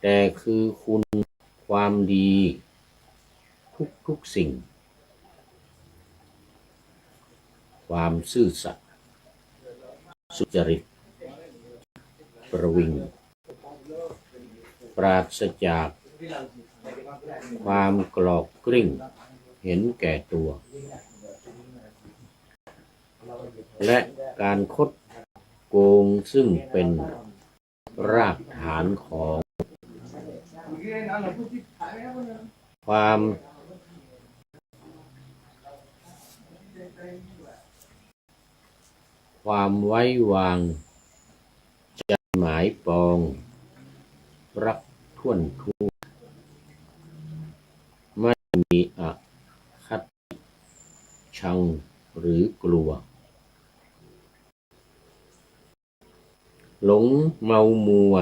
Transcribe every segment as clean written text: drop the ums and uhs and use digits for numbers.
แต่คือคุณความดีทุกสิ่งความซื่อสัตย์สุจริตประวิงปราศจากความกรอกกริ้งเห็นแก่ตัวและการคดโกงซึ่งเป็นรากฐานของความไว้วางใจหมายปองรักท่วนทูไม่มีอคติชังหรือกลัวหลงเมามัว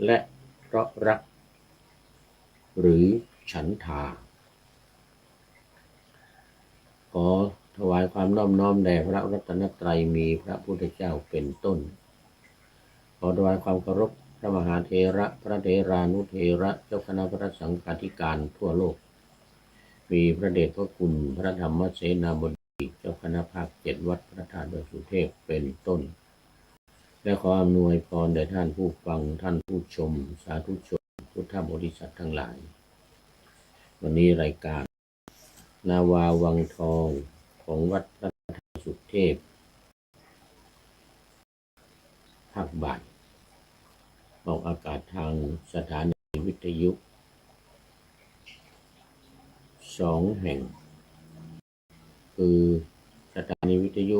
และเพราะรักหรือฉันทาขอถวายความนอบน้อมแด่พระรัตนตรัยมีพระพุทธเจ้าเป็นต้นขอถวายความเคารพพระมหาเถระพระเถรานุเถระเจ้าคณะพระสังฆาธิการทั่วโลกมีพระเดชพระคุณพระธรรมเสนาบดีเจ้าคณะภาค7วัดพระธาตุดอยสุเทพเป็นต้นและขออำนวยพรแด่ท่านผู้ฟังท่านผู้ชมสาธุชนพุทธบริษัททั้งหลายวันนี้รายการนาวาวังทองของวัดพระธาตุสุเทพภาคบ่ายออกอากาศทางสถานีวิทยุ2 แห่งคือสถานีวิทยุ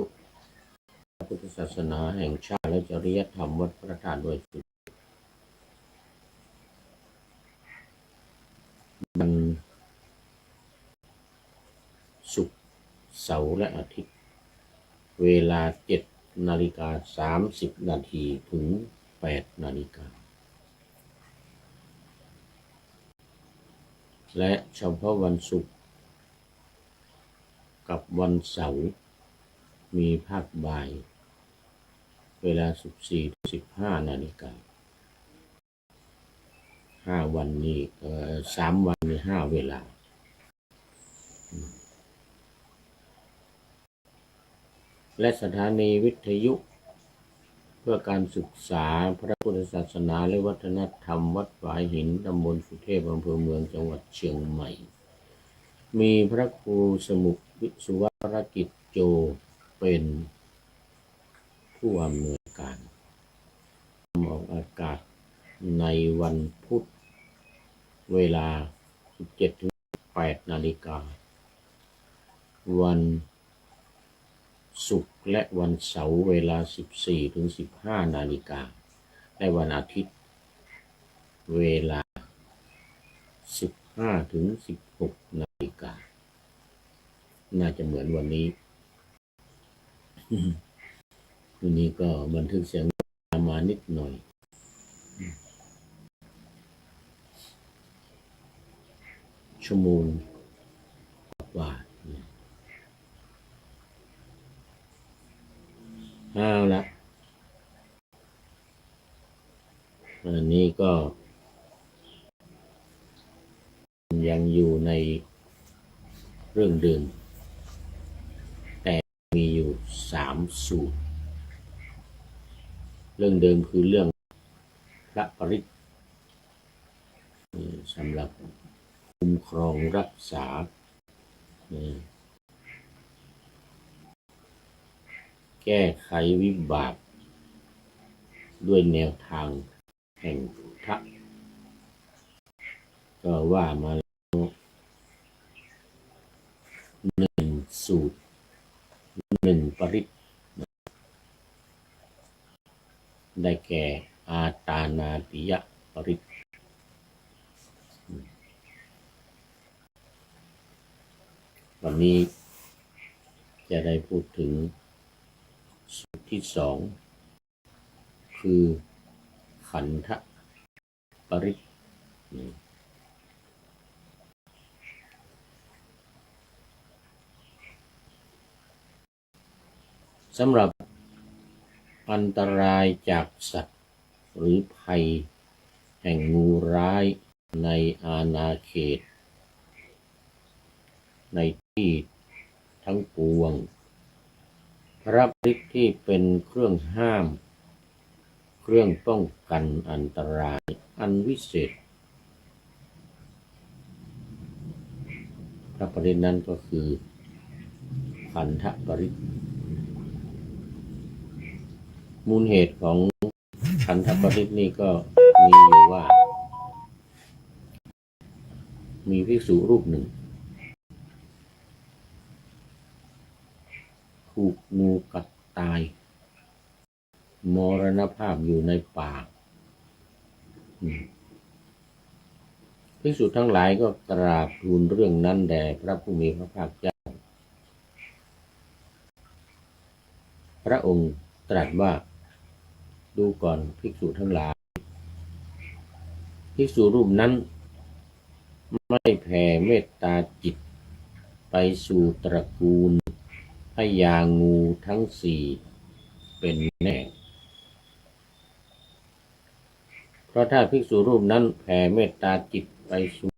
พระพุทธศาสนาแห่งชาติและจริยธรรมวัดพระธาตุดอยสุเทพวันศุกร์เสาร์และอาทิตย์เวลา7:30 นาทีถึง8 นาฬิกาและเฉพาะวันศุกร์กับวันเสาร์มีภาคบ่ายเวลา14-15 นาฬิกา5 วันนี้3 วันมี5 เวลาและสถานีวิทยุเพื่อการศึกษาพระพุทธศาสนาและวัฒนธรรมวัดฝายหินตำบลสุเทพอำเภอเมืองจังหวัดเชียงใหม่มีพระครูสมุขวิสุวรกิจโจเป็นผู้อำนวยการออกอากาศในวันพุธเวลา 17-8 นาฬิกาวันศุกร์และวันเสาร์เวลา 14-15 นาฬิกาและวันอาทิตย์เวลา 15-16 นาฬิกาน่าจะเหมือนวันนี้ วันนี้ก็บันทึกเสียงมานิดหน่อยชั่วโมงกว่าเอาละอันนี้ก็ยังอยู่ในเรื่องเดิมแต่มีอยู่3 สูตรเรื่องเดิมคือเรื่องพระปริตรสำหรับคุ้มครองรักษาแก้ไขวิบากด้วยแนวทางแห่งพุทธะก็ว่ามาแล้ว1 สูตร 1 ปริตรได้แก่อาตานาติยปริตรวันนี้จะได้พูดถึงสูตรที่2คือขันธปริตรสำหรับอันตรายจากสัตว์หรือภัย แห่งงูร้ายในอาณาเขตในที่ทั้งปวงพระฤทธิ์ที่เป็นเครื่องห้ามเครื่องป้องกันอันตรายอันวิเศษพระปริตนั้นก็คือขันธปริตมูลเหตุของขันธปริตนี่ก็มีอยู่ว่ามีภิกษุรูปหนึ่งถูกงูกัดตายมรณภาพอยู่ในป่าภิกษุทั้งหลายก็กราบทูลเรื่องนั้นแด่พระผู้มีพระภาคเจ้าพระองค์ตรัสว่าดูก่อนภิกษุทั้งหลายภิกษุรูปนั้นไม่แผ่เมตตาจิตไปสู่ตระกูลพญางูทั้งสี่เป็นแน่เพราะถ้าภิกษุรูปนั้นแผ่เมตตาจิตไปสู่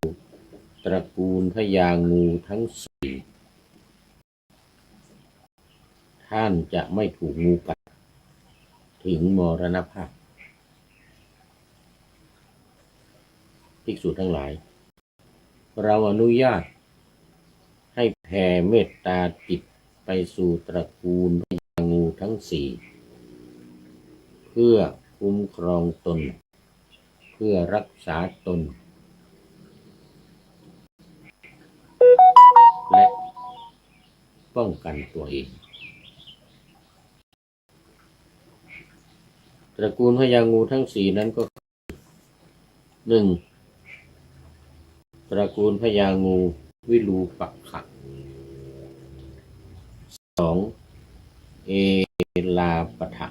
ตระกูลพญางูทั้งสี่ท่านจะไม่ถูกงูกัดถึงมรณภาพภิกษุทั้งหลายเราอนุญาตให้แผ่เมตตาจิตไปสู่ตระกูลพญางูทั้งสี่เพื่อคุ้มครองตนเพื่อรักษาตนและป้องกันตัวเองตระกูลพญางูทั้งสี่นั้นก็หนึ่งตระกูลพญางูวิรูปักขะสองเอลาปะทะ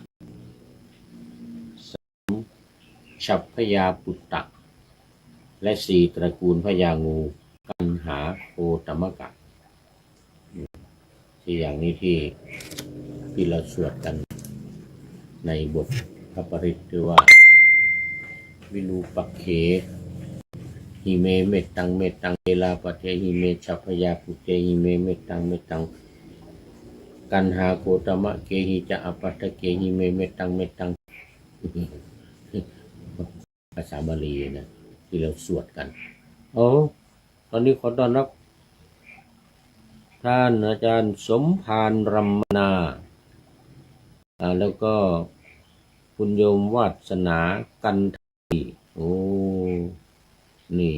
สามฉัพพยาปุตตะและสี่ตระกูลพญางูกันหาโคตมกะที่อย่างนี้ที่เราสวดกันในบทพระปริตรหรือว่าวิรูปักเขหิเมเมตตังเมตตังเอลาปะเทหิเมฉัพพยาปุเตหิเมเมตตังเมตตังกันหาโคตมะเกหิจะอปัตตะเกหิเมเมตตังเมตตังภาษาบาลีนะที่เราสวดกันตอนนี้ขอต้อนรับท่านอาจารย์สมภารรัมมนาแล้วก็คุณโยมวาสนากันทีนี่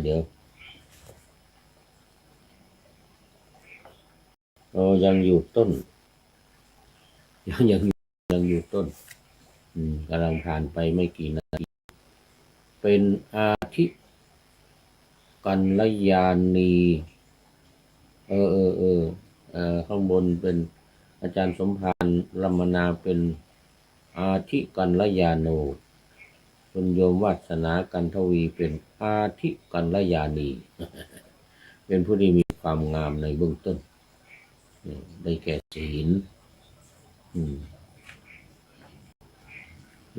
เดี๋ยวยังอยู่ต้นยังอยู่ต้นกำลังผ่านไปไม่กี่นาทีเป็นอาทิกัลยาณีข้างบนเป็นอาจารย์สมภารรัมมนาเป็นอาทิกัลยาโนคุณโยมวาสนากันทวีเป็นอาทิกัลยาณีเป็นผู้ที่มีความงามในเบื้องต้นได้แก่ศีล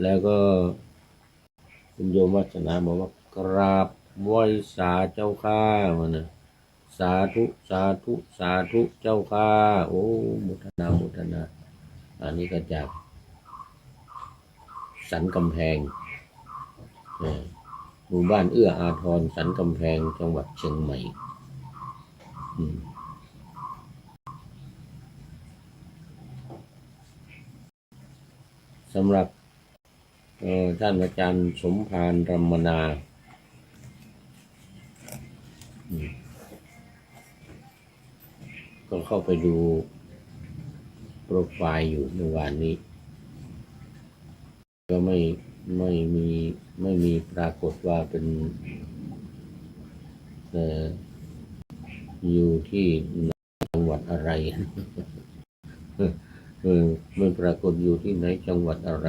แล้วก็คุณโยมวาสนาบอกว่ากราบไหว้สาเจ้าข้ามันนะสาธุสาธุสาธุเจ้าข้ามุทนามุทนาอันนี้ก็จากสันกำแพงหมู่บ้านเอื้ออาทรสันกำแพงจังหวัดเชียงใหม่สำหรับท่านอาจารย์สมภารรัมมนาก็เข้าไปดูโปรไฟล์อยู่เมื่อวานนี้ก็ไม่มีปรากฏว่าเป็นอยู่ที่จังหวัดอะไรไม่ปรากฏอยู่ที่ไหนจังหวัดอะไร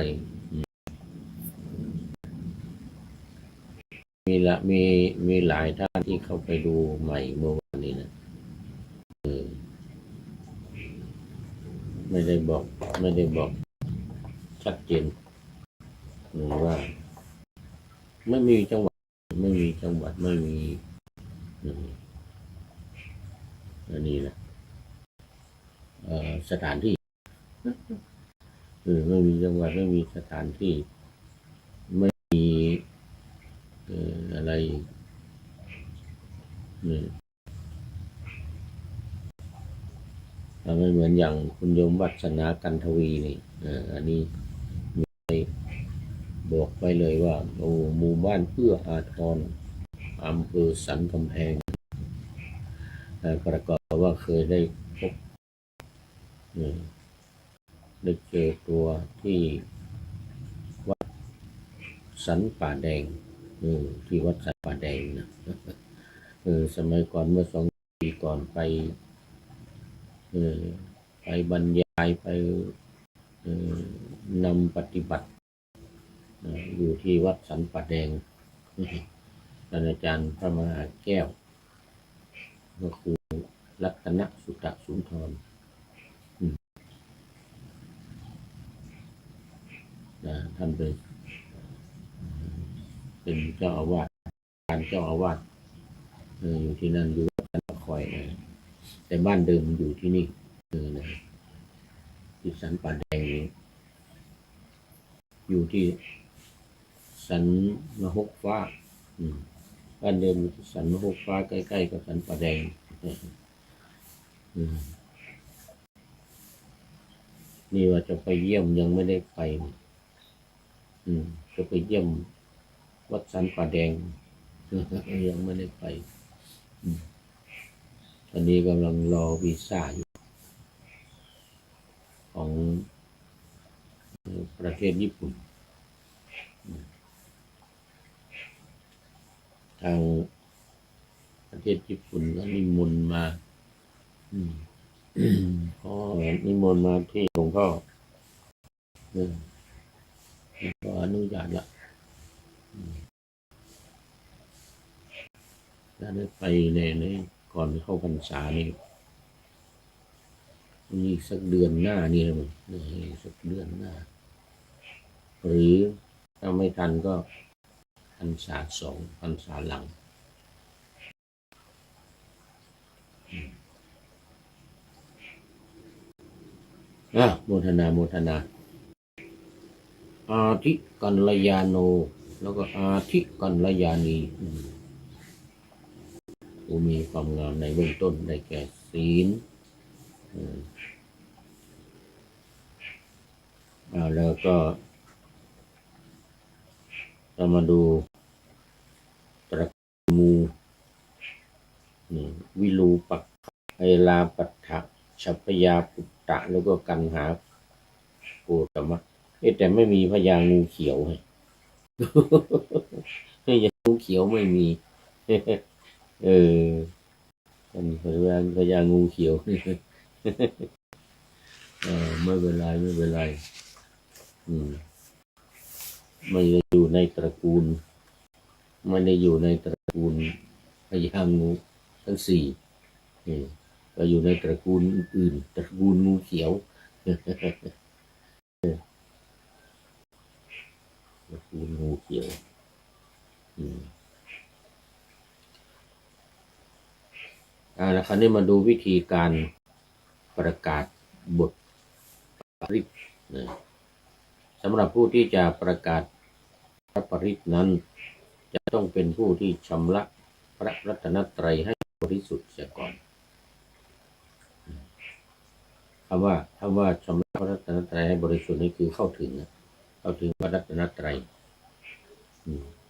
มีหลายท่านที่เข้าไปดูใหม่เมื่อวานนี้นะไม่ได้บอกชัดเจน ว่าไม่มีจังหวัดไม่มีจังหวัดไม่มีอันนี้แหละสถานที่ไม่มีจังหวัดไม่มีสถานที่ไม่มีอะไรไม่เหมือนอย่างคุณโยมวัฒนากันทวีนี่อันนี้บอกไปเลยว่าหมู่บ้านเอื้ออาทรอำเภอสันกำแพงประกอบว่าเคยได้พบได้เจอตัวที่วัดสันป่าแดงที่วัดสันป่าแดงนะสมัยก่อนเมื่อ2 ปีก่อนไปบรรยายไปนำปฏิบัติอยู่ที่วัดสันป่าแดงท่านอาจารย์พระมหาแก้วก็คือรัตนสุตสุนทรท่านเป็นเจ้าอาวาสการเจ้าอาวาสอยู่ที่นั่นอยู่วัดสันป่าคอยแต่บ้านเดิมอยู่ที่นี่ที่สันป่าแดงอยู่ที่สันมหกฟ้าบ้านเดิมอยู่ที่สันมหกฟ้าใกล้ๆกับสันป่าแดงนี่ว่าจะไปเยี่ยมยังไม่ได้ไปจะไปเยี่ยมวัดสันป่าแดงยังไม่ได้ไปตอนนี้กำลังรอวีซ่าอยู่ของประเทศญี่ปุ่นทางประเทศญี่ปุ่นก็นิมนต์มานิมนต์มาที่หลวงพ่อก็อนุญาตละจะได้ไปในก่อนเข้าพรรษานี่มีสักเดือนหน้านี่นะมึงสักเดือนหน้าหรือถ้าไม่ทันก็พรรษา2 พรรษาหลังโมทนาอาทิกัลยาโนแล้วก็อาทิกัลยานีผู้มีความงามในเบื้องต้นได้แก่ศีลแล้วก็เรามาดูตระกูลงูวิรูปักไอลาปัฏฐะชัพยาปุตตะแล้วก็กันหาโกตมะแต่ไม่มีพญางูเขียวพญางูเขียวไม่มีมันพญางูเขียวไม่เป็นไรไม่ได้อยู่ในตระกูลไม่ได้อยู่ในตระกูลพญางูทั้ง4ก็อยู่ในตระกูลอื่นตระกูลงูเขียวตระกูลงูเขียวแล้วคราวนี้มาดูวิธีการประกาศบทปริตสำหรับผู้ที่จะประกาศพระปริตนั้นจะต้องเป็นผู้ที่ชำระพระรัตนตรัยให้บริสุทธิ์เสียก่อนคำว่าชำระพระรัตนตรัยให้บริสุทธิ์นี่คือเข้าถึงพระรัตนตรัย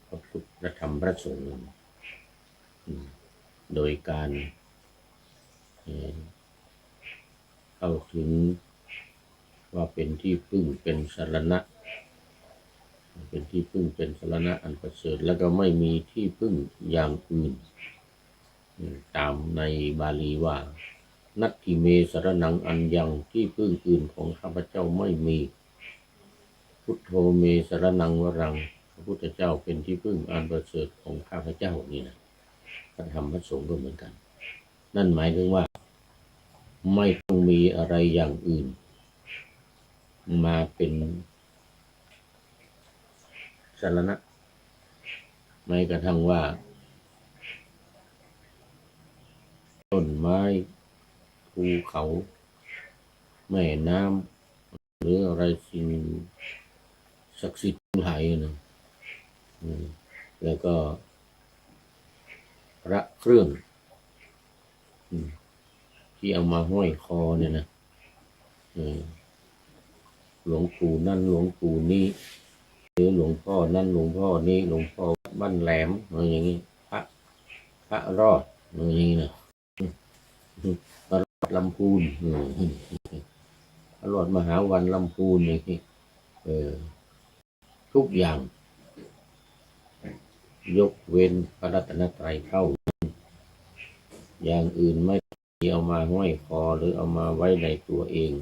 พระพุทธพระธรรมพระสงฆ์โดยการเข้าถึงว่าเป็นที่พึ่งเป็นสรณะเป็นที่พึ่งเป็นสรณะอันประเสริฐแล้วก็ไม่มีที่พึ่งอย่างอื่นตามในบาลีว่านัตถิเมสรณังอัญญังที่พึ่งอื่นของข้าพเจ้าไม่มีพุทโธเมสรณังวรังพระพุทธเจ้าเป็นที่พึ่งอันประเสริฐของข้าพเจ้านี่นะพระธรรมพระสงฆ์ก็เหมือนกันนั่นหมายถึงว่าไม่ต้องมีอะไรอย่างอื่นมาเป็น สรณะไม่กระทั่งว่าต้นไม้ภูเขาแม่น้ำหรืออะไรสิ่งศักดิ์สิทธิ์ทั้งหลายนะแล้วก็พระเครื่องที่เอามาห้อยคอเนี่ยนะหลวงปู่นั่นหลวงปู่นี้หรือหลวงพ่อนั่นหลวงพ่อนี้หลวงพ่อบ้านแหลมอะไรอย่างนี้พระรอดอะไรอย่างนี้นะพระรอดลำพูนพระรอดมหาวันลำพูนอย่างนี้ทุกอย่างยกเว้นพระรัตนตรัยเข้าอย่างอื่นไม่เอามาห้อยคอหรือเอามาไว้ในตัวเอง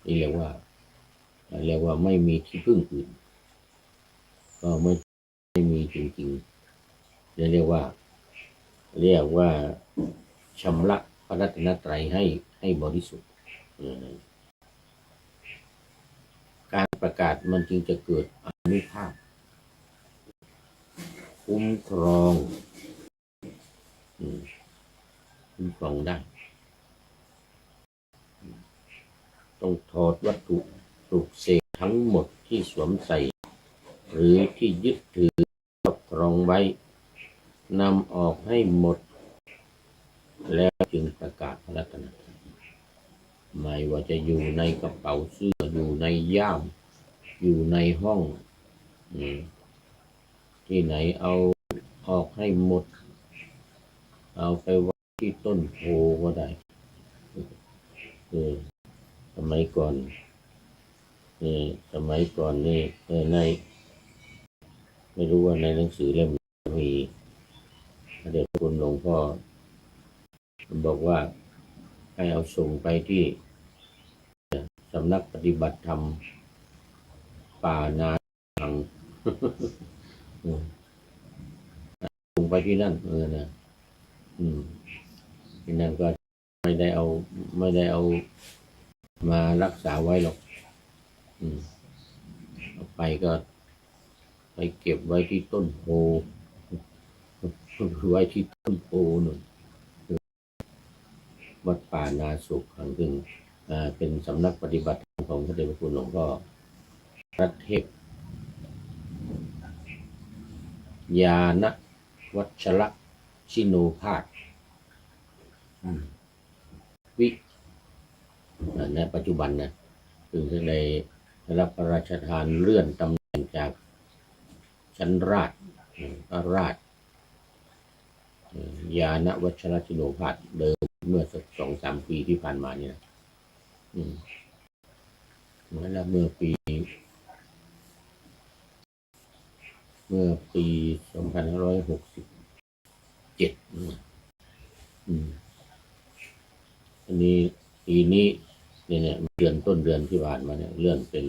นี่เรียกว่าไม่มีที่พึ่งอื่นก็ไม่มีจริงๆเรียกว่าชำระพระรัตนตรัยให้บริสุทธิ์การประกาศมันจึงจะเกิดอานุภาพคุ้มครองได้ต้องถอดวัตถุปลุกเสกทั้งหมดที่สวมใส่หรือที่ยึดถือครอบครองไว้นำออกให้หมดแล้วจึงประกาศพระรัตนตรัยไม่ว่าจะอยู่ในกระเป๋าเสื้ออยู่ในย่ามอยู่ในห้องที่ไหนเอาออกให้หมดเอาไปไว้ที่ต้นโพก็ได้สมัยก่อนนี่ในไม่รู้ว่าในหนังสือเล่มมีพระเดชพระคุณหลวงพ่อบอกว่าให้เอาส่งไปที่สำนักปฏิบัติธรรมป่านาหังส่งไปที่นั่นนะที่นั่นก็ไม่ได้เอามารักษาไว้หรอกเอาไปก็ไปเก็บไว้ที่ต้นโพไว้ที่ต้นโพนู่นวัดป่านาสุขขังถึงเป็นสำนักปฏิบัติของพระเดชพระคุณหลวงพ่อพระเทพญาณวัชระชิโนภาสในปัจจุบันนะถึงได้รับพระราชทานเลื่อนตำแหน่งจากชั้นราชญาณวัชรชิโนภาสเดิมเมื่อสัก 2-3 ปีที่ผ่านมาเนี่ยแล้วเมื่อปี2567อันนี้ปีนี้เนี่ยต้นเดือนที่ผ่านมาเนี่ยเลื่อนเป็น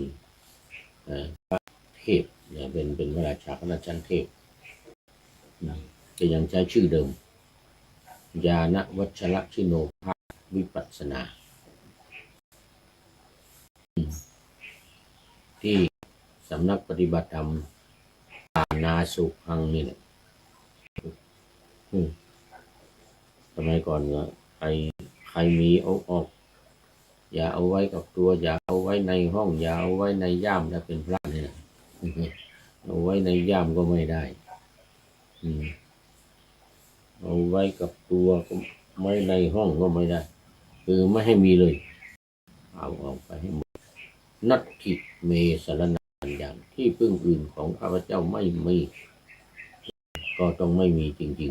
พระเทพเนี่ยเป็นพระราชาคณะชั้นเทพแต่ยังใช้ชื่อเดิมญาณวัชรชิโนภาสวิปัสสนาที่สำนักปฏิบัติธรรมป่านาสุขังนี่แหละสมัยก่อนก็ใครมีเอาออกอย่าเอาไว้กับตัวอย่าเอาไว้ในห้องอย่าเอาไว้ในย่ามถ้าเป็นพระเนี่ยเอาไว้ในย่ามก็ไม่ได้เอาไว้กับตัวก็ไม่ในห้องก็ไม่ได้คือไม่ให้มีเลยเอาออกไปให้หมดนัตถิเมสรณัญอย่างที่พึ่งอื่นของข้าพเจ้าไม่มีก็ต้องไม่มีจริง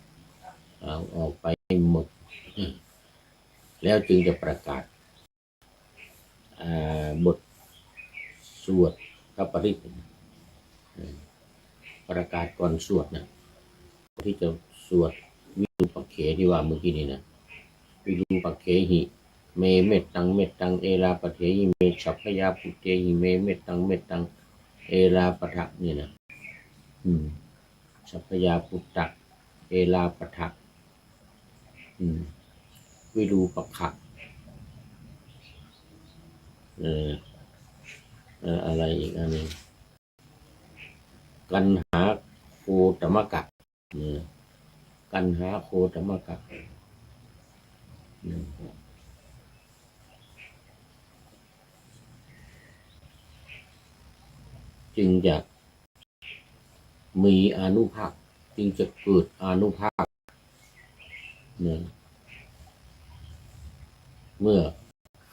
ๆเอาออกไปให้หมดแล้วจึงจะประกาศบทสวดพระปริตประกาศก่อนสวดนะที่จะสวดวิรูปักเขที่ว่าเมื่อกี้นี่นะวิรูปักเขหิเมเมตตังเอราปะเทหิเมฉัพพยาปุเตหิเมเมตตังเอราปะทะนี่นะฉัพพยาปุตตะเอราปะทะวิรูปักขะ อะไรอีกอันหนึงกันหาโคตมกะเนี่ยกันหาโคตมกะจึงจะมีอานุภาพจึงจะเกิดอานุภาพเนี่ยเมื่อ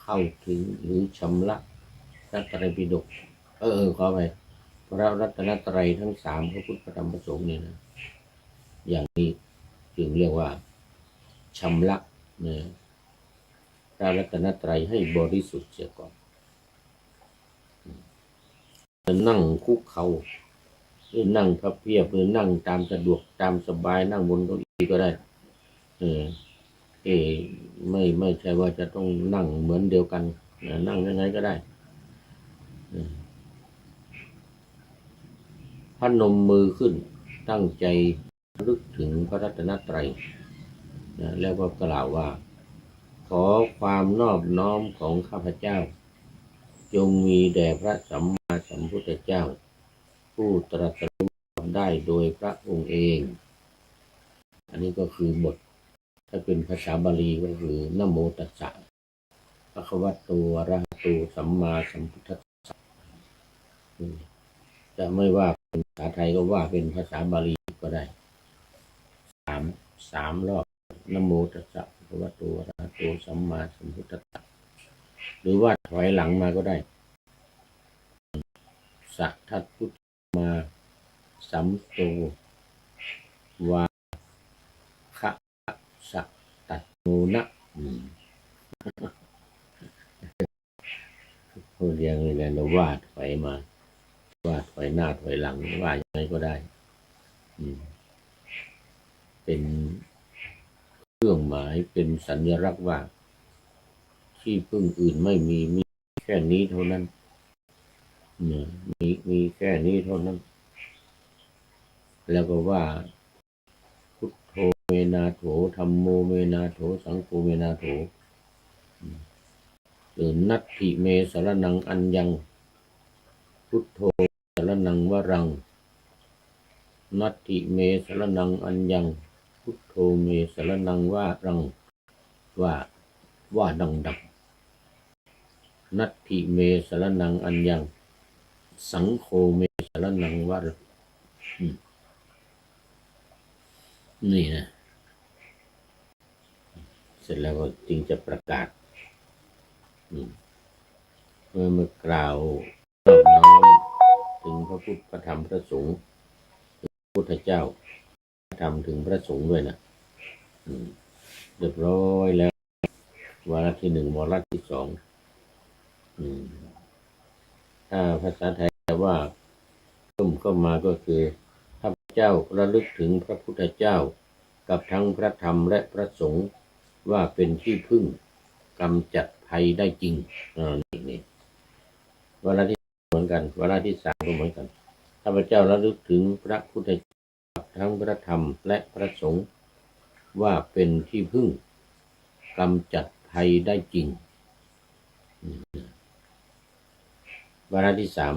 เข้าถึงหรือชำระพระไตรปิฎกขอไปพระรัตนตรัยทั้งสามพระพุทธพระธรรมพระสงฆ์เนี่ยนะอย่างนี้จึงเรียกว่าชำระเนี่ยพระรัตนตรัยให้บริสุทธิ์เสียก่อนนั่งคุกเข่าหรือนั่งพับเพียบหรือนั่งตามสะดวกตามสบายนั่งบนเก้าอี้ก็ได้ไม่ใช่ว่าจะต้องนั่งเหมือนเดียวกันนั่งยังไงก็ได้พนมมือขึ้นตั้งใจรึกถึงพระรัตนตรัยแล้วก็กล่าวว่าขอความนอบน้อมของข้าพเจ้าจงมีแด่พระสัมมาสัมพุทธเจ้าผู้ตรัสรู้ได้โดยพระองค์เองอันนี้ก็คือบทถ้าเป็นภาษาบาลีก็คือนะโมตัสสะภะคะวะโตอะระหะโตสัมมาสัมพุทธัสสะจะไม่ว่าเป็นภาษาไทยก็ว่าเป็นภาษาบาลีก็ได้สามรอบนะโมตัสสะภะคะวะโตอะระหะโตสัมมาสัมพุทธัสสะหรือว่าถอยหลังมาก็ได้สัทธัสพุทธมาสัมโตวาคะสัตตัโนนะพูดอย่างนี้แหละเราวาดถอยมาวาดถอยหน้าถอยหลังว่ายังไงก็ได้เป็นเครื่องหมายเป็นสัญลักษณ์ว่าที่พึ่งอื่นไม่มีแค่นี้เท่านั้นมีแค่นี้เท่านั้นแล้วก็ว่าพุทโธเมนาโถธัมโมเมนาโถสังโฆเมนาโถหรือนัตถิเมสรนังอัญญังพุทโธสรนังวรังนัตถิเมสรนังอัญญังพุทโธเมสรนังวรังว่าดังนัตถิเมสรนังอัญญังสังโฆเมสรนังวรังนี่นะเสร็จแล้วก็จึงจะประกาศเมื่อกล่าวนอบน้อมถึงพระพุทธพระธรรมพระสงฆ์พระพุทธเจ้าพระธรรมถึงพระสงฆ์ด้วยนะเรียบร้อยแล้ววาระที่หนึ่งวาระที่สองถ้าภาษาไทยว่าเพิ่มเข้ามาก็คือข้าพเจ้าระลึกถึงพระพุทธเจ้ากับทั้งพระธรรมและพระสงฆ์ว่าเป็นที่พึ่งกำจัดภัยได้จริงนี่วาระที่เหมือนกันวาระที่สามก็เหมือนกันข้าพเจ้าระลึกถึงพระพุทธเจ้าทั้งพระธรรมและพระสงฆ์ว่าเป็นที่พึ่งกำจัดภัยได้จริงวาระที่สาม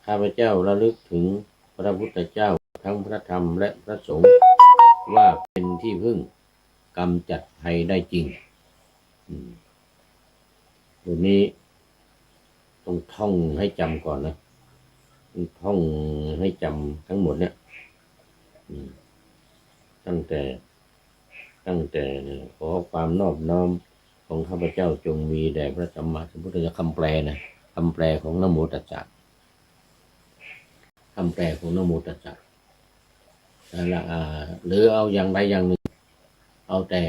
ข้าพเจ้าระลึกถึงพระพุทธเจ้าทั้งพระธรรมและพระสงฆ์ว่าเป็นที่พึ่งกำจัดภัยได้จริงตัวนี้ต้องท่องให้จำก่อนนะท่องให้จำทั้งหมดเนี่ยตั้งแต่ขอความนอบน้อมของข้าพเจ้าจงมีแด่พระสัมมาสัมพุทธเจ้าคำแปลนะคำแปลของนะโมตัสสะคำแปลของนะโมตัสสะหรือเอาอย่างใดอย่างหนึ่งเอาแต่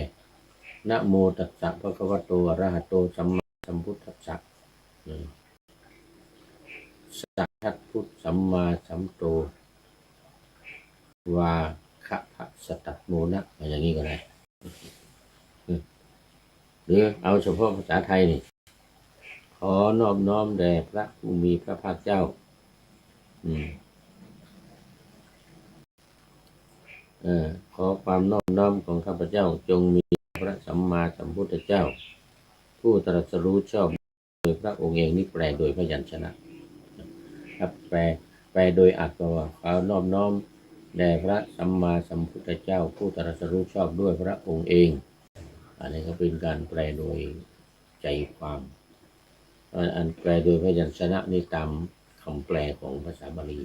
นะโมตัสสะภะคะวะโตอะระหะโตสัมมาสัมพุทธัสสะสัทธัสพุทธสัมมาสัมโตวาคะภะสตัตโมนะอย่างนี้ก็ได้หรือเอาเฉพาะภาษาไทยนี่ขอนอบน้อมแด่พระผู้มีพระภาคเจ้าขอความนอบน้อมของข้าพเจ้าจงมีพระสัมมาสัมพุทธเจ้าผู้ตรัสรู้ชอบโดย พระองค์เองนี่แปลโดยพยัญชนะครับแปลโดยอัตถว่าเขานอบน้อมแด่พระสัมมาสัมพุทธเจ้าผู้ตรัสรู้ชอบด้วยพระองค์เองอันนี้ก็เป็นการแปลโดยใจความอันแปลโดยพยัญชนะนี่ตามคำแปลของภาษาบาลี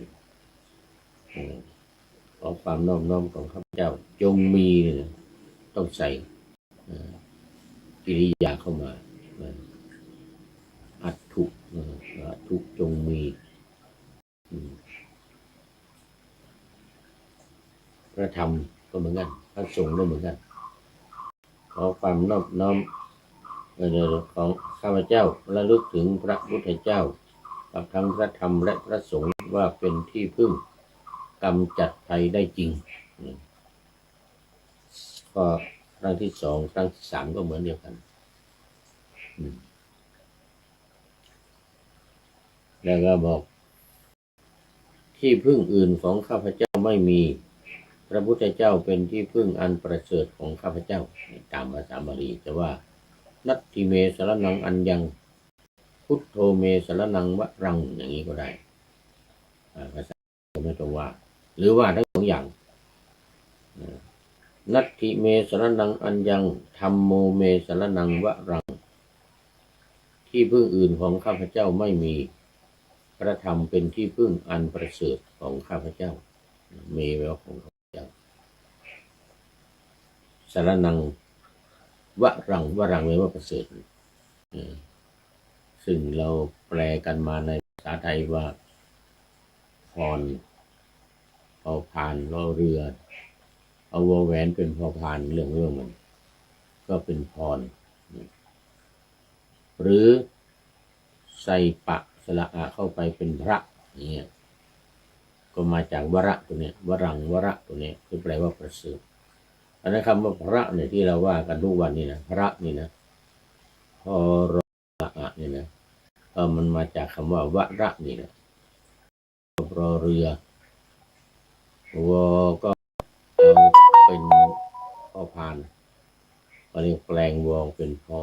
ขอความนอบน้อมของข้าพเจ้าจงมีต้องใส่กิริยาเข้ามาอัตถุจงมีพระธรรมก็เหมือนกันพระสงฆ์ก็เหมือนกันขอความนอบน้อมของข้าพเจ้าระลึกถึงพระพุทธเจ้ากับทั้งพระธรรมและพระสงฆ์ว่าเป็นที่พึ่งกำจัดภัยได้จริงก็ครั้งที่สองครั้งที่สามก็เหมือนเดียวกันแล้วก็บอกที่พึ่งอื่นของข้าพเจ้าไม่มีพระพุทธเจ้าเป็นที่พึ่งอันประเสริฐของข้าพเจ้าตามภาษาบาลีแต่ว่านัตถิเมสรนังอัญญังพุทโธเมสรนังวะรังอย่างนี้ก็ได้ภาษาไม่ต้องว่าหรือว่าทั้งสองอย่างนัตถิเมสรนังอัญญังธัมโมเมสรนังวะรังที่พึ่งอื่นของข้าพเจ้าไม่มีพระธรรมเป็นที่พึ่งอันประเสริฐของข้าพเจ้าเมแปลว่าของข้าพเจ้าสรนังวะรังแปลว่าประเสริฐซึ่งเราแปลกันมาในภาษาไทยว่าพรพอพานรอเรือเอาวอแหวนเป็นพอพานเรื่องมันก็เป็นพรหรือใส่ปะสระอะเข้าไปเป็นพระเนี่ยก็มาจากวระตัวนี้วรังวระตัวนี้คือแปลว่าประเสริฐอันนั้นคำว่าพระเนี่ยที่เราว่ากันทุกวันนี่นะพระนี่นะพอรอะนี่นะมันมาจากคำว่าวระนี่นะรอเรือวอก็เอาเป็นพอพานก็เรียกแปลงวอเป็นพอ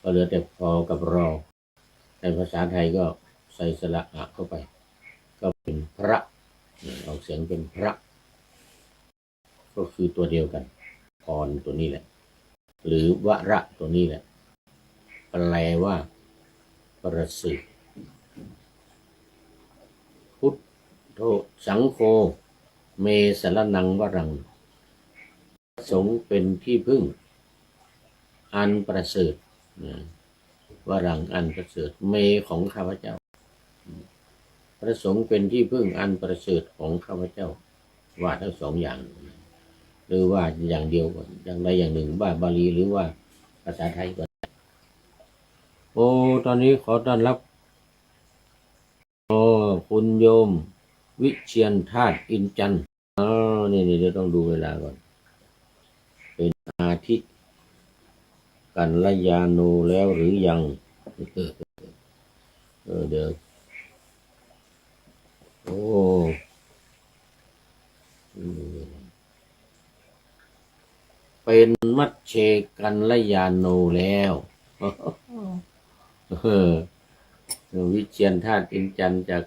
ก็เหลือแต่พอกับรอในภาษาไทยก็ใส่สระอะเข้าไปก็เป็นพระออกเสียงเป็นพระก็คือตัวเดียวกันพรตัวนี้แหละหรือวระตัวนี้แหละแปลว่าประเสริฐพุทโธสังโฆเมสรนังวรังสงฆ์เป็นที่พึ่งอันประเสริฐวรังอันประเสริฐเมของข้าพเจ้าพระสงฆ์เป็นที่พึ่งอันประเสริฐของข้าพเจ้าว่าทั้งสองอย่างหรือว่าอย่างเดียวก่อนอย่างใดอย่างหนึ่งว่าบาลีหรือว่าภาษาไทยก่อนโอ้ตอนนี้ขอต้อนรับคุณโยมวิเชียรธาตุอินจันทร์นี่เดี๋ยวต้องดูเวลาก่อนเป็นอาทิตย์กัลยาโนแล้วหรือยังเดี๋ยวโอ้เป็นมัชเชกัลยาโนแล้ววิเชียรธาตุอินจันทร์จาก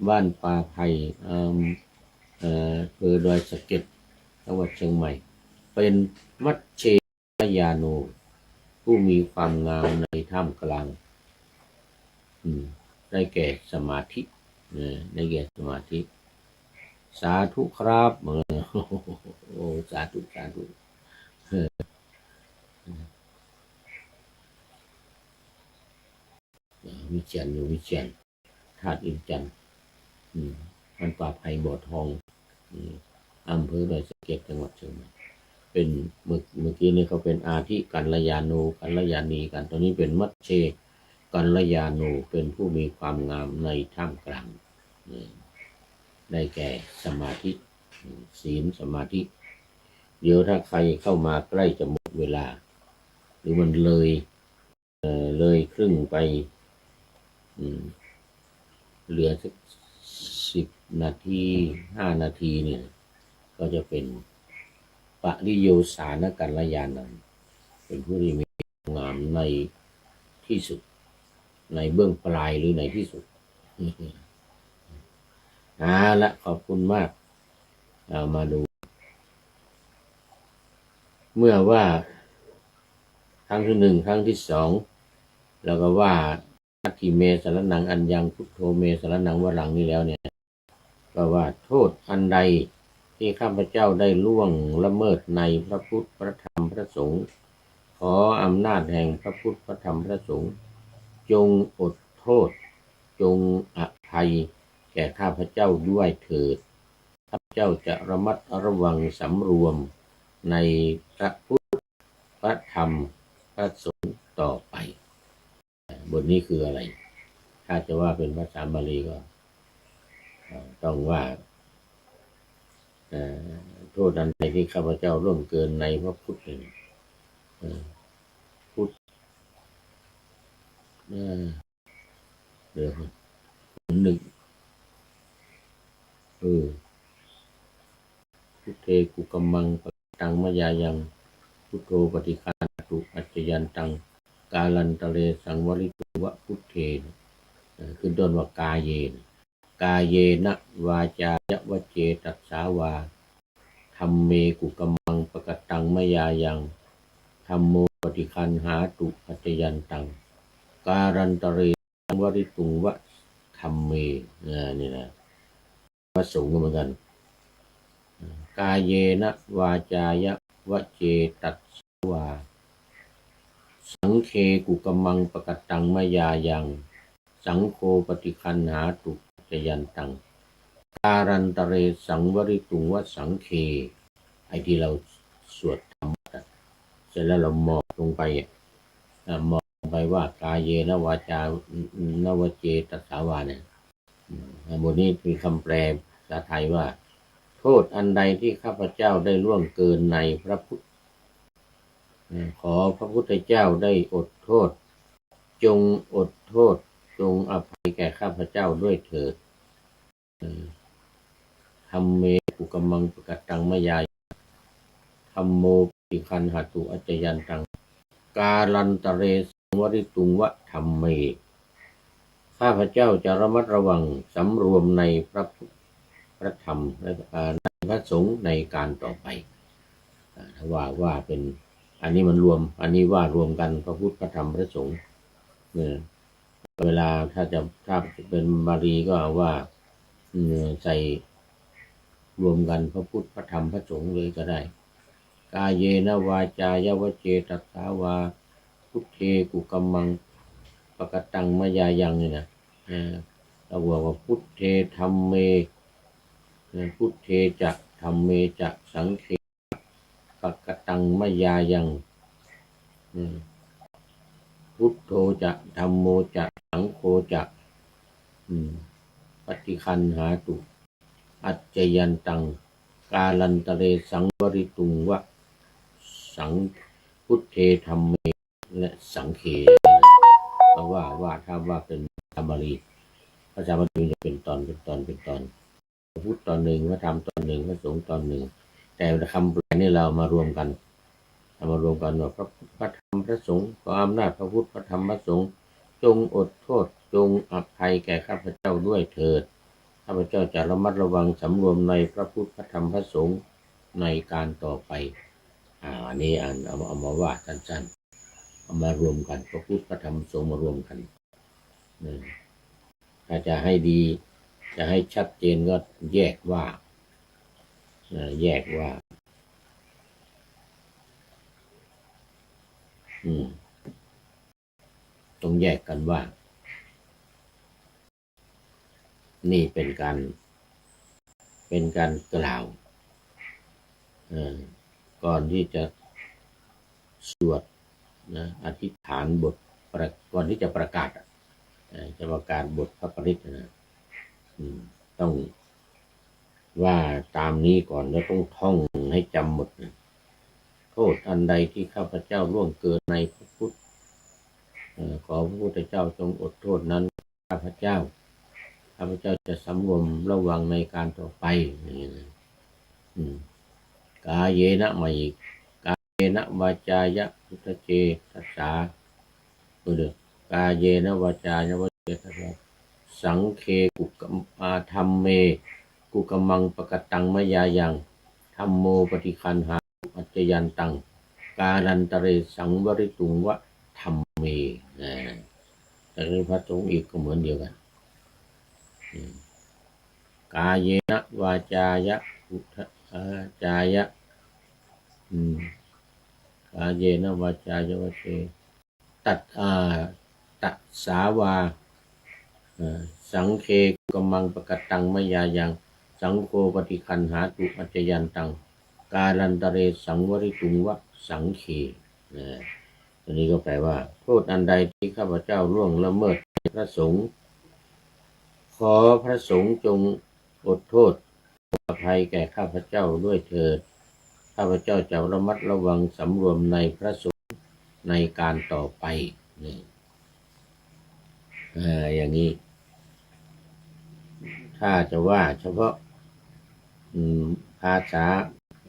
บ้านป่าไผ่อำเภอดอยสะเก็ดจังหวัดเชียงใหม่เป็นมัชเชกัลยาโนผู้มีความงามในท่ามกลางได้แก่สมาธิได้แก่สมาธิสาธุครับโอ้สาธุสาธุวิเชียรวิเชียรธาตุอินจันทร์มันป่าไผ่บ่อทองอำเภอดอยสะเก็ดจังหวัดเชียงใหม่เป็นเมื่อกี้นี่เขาเป็นอาทิกัลยาโนกัลยาณีกันตอนนี้เป็นมัชเชกัลยาโนเป็นผู้มีความงามในท่ามกลางได้แก่สมาธิศีลสมาธิเดี๋ยวถ้าใครเข้ามาใกล้จะหมดเวลาหรือมันเลยครึ่งไปเหลือสัก10 นาที5 นาทีเนี่ยก็จะเป็นปริโยสานกัลยาณังเป็นผู้ที่มีความงามในที่สุด ในเบื้องปลายหรือในที่สุดละขอบคุณมากเอามาดูเมื่อว่าครั้งที่หนึ่งครั้งที่สองแล้วก็ว่านัตถิเมสรนังอัญญังพุทโธเมสรนังวรังนี่แล้วเนี่ยก็ว่าโทษอันใดที่ข้าพเจ้าได้ล่วงละเมิดในพระพุทธพระธรรมพระสงฆ์ขออำนาจแห่งพระพุทธพระธรรมพระสงฆ์จงอดโทษจงอภัยแก่ข้าพเจ้าด้วยเถิดข้าพเจ้าจะระมัดระวังสำรวมในพระพุทธพระธรรมพระสงฆ์ต่อไปบทนี้คืออะไรถ้าจะว่าเป็นภาษาบาลีก็ต้องว่าโทษอันใดที่ข้าพเจ้าร่วงเกินในพระพุทธพุทธเดี๋ยวหนึ่งพุทเทกุกัมมังปตังมยายังพุทโธปฏิฆาตุอัจจยันตังกาลันตะเลสังวริตุวะพุทเทขึ้นต้นว่ากาเยนกาเยนะวาจายะวเจตัสสาวาธัมเมกุกัมมังปกตังมยายังธัมโมปฏิคันหาตุอัจจยันตังการันตะเรสังวริตุวะธัมเมนี่นะพระสงฆ์เหมือนกันกาเยนะวาจายะวเจตัสสาวาสังเคกุกัมมังปกตังมยายังสังโฆปฏิคันหาตุจยันตังการันตะเรสังวริตุงวสังเคไอ้ที่เราสวดธรรมะเสร็จแล้วเรามองลงไปมองไปว่ากาเยนะวาจานวเจตัสสาวาเนี่ยบทนี้มีคำแปลภาษาไทยว่าโทษอันใดที่ข้าพเจ้าได้ล่วงเกินในพระพุทธขอพระพุทธเจ้าได้อดโทษจงอดโทษจงอภัยแก่ข้าพเจ้าด้วยเถิดธัมเมกุกัมมังปกตังมยาธัมโมปฏิคันหตุอัจจยันตังกาลันตะเรสังวริตุงวะธัมเมข้าพเจ้าจะระมัดระวังสำรวมในพระพุทธพระธรรมและในพระสงฆ์ในการต่อไปว่าเป็นอันนี้มันรวมอันนี้ว่ารวมกันพระพุทธพระธรรมพระสงฆ์เวลาถ้าเป็นบาลีก็ว่าใส่รวมกันพระพุทธพระธรรมพระสงฆ์เลยก็ได้กาเยนะวาจายะวเจตัสสาวาพุทเทกุกัมมังปกตังมยายังนี่นะเราบอกว่าพุทเทธัมเมพุทเทจะธัมเมจะสังเคปกตังมยายังพุทโธจะธัมโมจะสังโฆจะปฏิคันหาตุอัจจยันตังกาลันตะเรสังวริตุงวะสังพุทเทธัมเมและสังเคเพราะว่าถ้าว่าเป็นภาษาบาลีจะเป็นตอนพระพุทธตอนหนึ่งพระธรรมตอนหนึ่งพระสงฆ์ตอนหนึ่งแต่คำแปลนี่เรามารวมกันว่าพระพุทธพระธรรมพระสงฆ์ขออำนาจพระพุทธพระธรรมพระสงฆ์จงอดโทษจงอภัยแก่ข้าพเจ้าด้วยเถิดข้าพเจ้าจะระมัดระวังสำรวมในพระพุทธพระธรรมพระสงฆ์ในการต่อไปอันนี้เอามาว่าสั้นๆเอามารวมกันพระพุทธพระธรรมพระสงฆ์มารวมกันถ้าจะให้ดีจะให้ชัดเจนก็แยกว่าต้องแยกกันว่านี่เป็นการกล่าวก่อนที่จะสวดอธิษฐานบทก่อนที่จะประกาศบทพระปริตนะต้องว่าตามนี้ก่อนแล้วต้องท่องให้จำหมดโทษอันใดที่ข้าพเจ้าล่วงเกินในพระพุทธขอพระพุทธเจ้าจงอดโทษนั้นข้าพเจ้าจะสำรวมระวังในการต่อไปนี่นะกาเยนะมาอีกกาเยนะวาจายะพุทธเจตัสสา กาเยนะวาจายาวเจตนะสังเคกุกมธรรมเมกุกมังปกตังมยายังธัมโมปฏิคันหาปัจจยันตังการันตเรสังวริตุงวะธัมเมแต่ในพระสงฆ์อีกก็เหมือนเดียวกันกาเยนะวาจายะอุทจายะกาเยนะวาจายวเจตัดตัดสาวาสังเคกุกมังปกตังมยายังสังโฆปฏิคันหาตุปัจจยันตังการันตเรสังวริตุงวะสังเคอันนี้ก็แปลว่าโทษอันใดที่ข้าพเจ้าล่วงละเมิดพระสงฆ์ขอพระสงฆ์จงอดโทษอภัยแก่ข้าพเจ้าด้วยเถิดข้าพเจ้าจะระมัดระวังสำรวมในพระสงฆ์ในการต่อไปอย่างนี้ถ้าจะว่าเฉพาะภาษา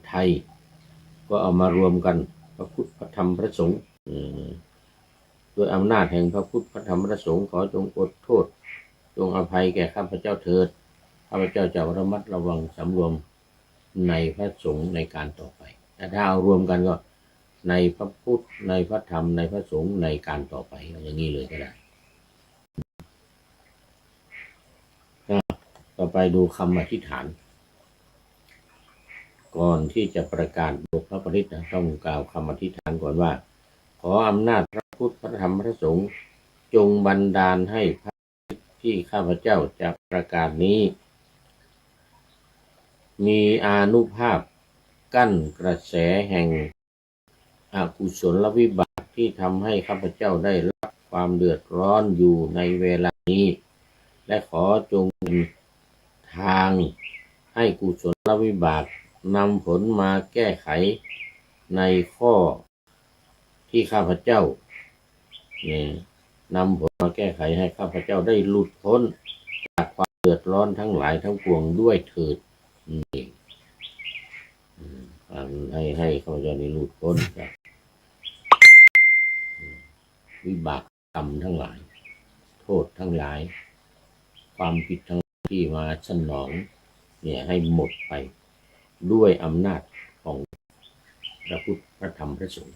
ไทยก็เอามารวมกันพระพุทธพระธรรมพระสงฆ์ด้วยอำนาจแห่งพระพุทธพระธรรมพระสงฆ์ขอจงอดโทษจงอภัยแก่ข้าพเจ้าเถิดข้าพเจ้าจะระมัดระวังสำรวมในพระสงฆ์ในการต่อไปแต่ถ้าเอารวมกันก็ในพระพุทธในพระธรรมในพระสงฆ์ในการต่อไปอย่างนี้เลยก็ได้ต่อไปดูคำอธิษฐานก่อนที่จะประกาศบทพระปริตต้องกล่าวคำอธิษฐานก่อนว่าขออำนาจพระพุทธพระธรรมพระสงฆ์จงบันดาลให้พระที่ข้าพเจ้าจะประกาศนี้มีอานุภาพกั้นกระแสแห่งอกุศลวิบากที่ทำให้ข้าพเจ้าได้รับความเดือดร้อนอยู่ในเวลานี้และขอจงเป็นทางให้กุศลวิบากนำผลมาแก้ไขในข้อที่ข้าพเจ้านำผลมาแก้ไขให้ข้าพเจ้าได้หลุดพ้นจากความเดือดร้อนทั้งหลายทั้งปวงด้วยเถิดให้ข้าพเจ้าได้หลุดพ้นจากวิบากกรรมทั้งหลายโทษทั้งหลายความผิดทั้งที่มาสนองให้หมดไปด้วยอำนาจของพระพุทธพระธรรมพระสงฆ์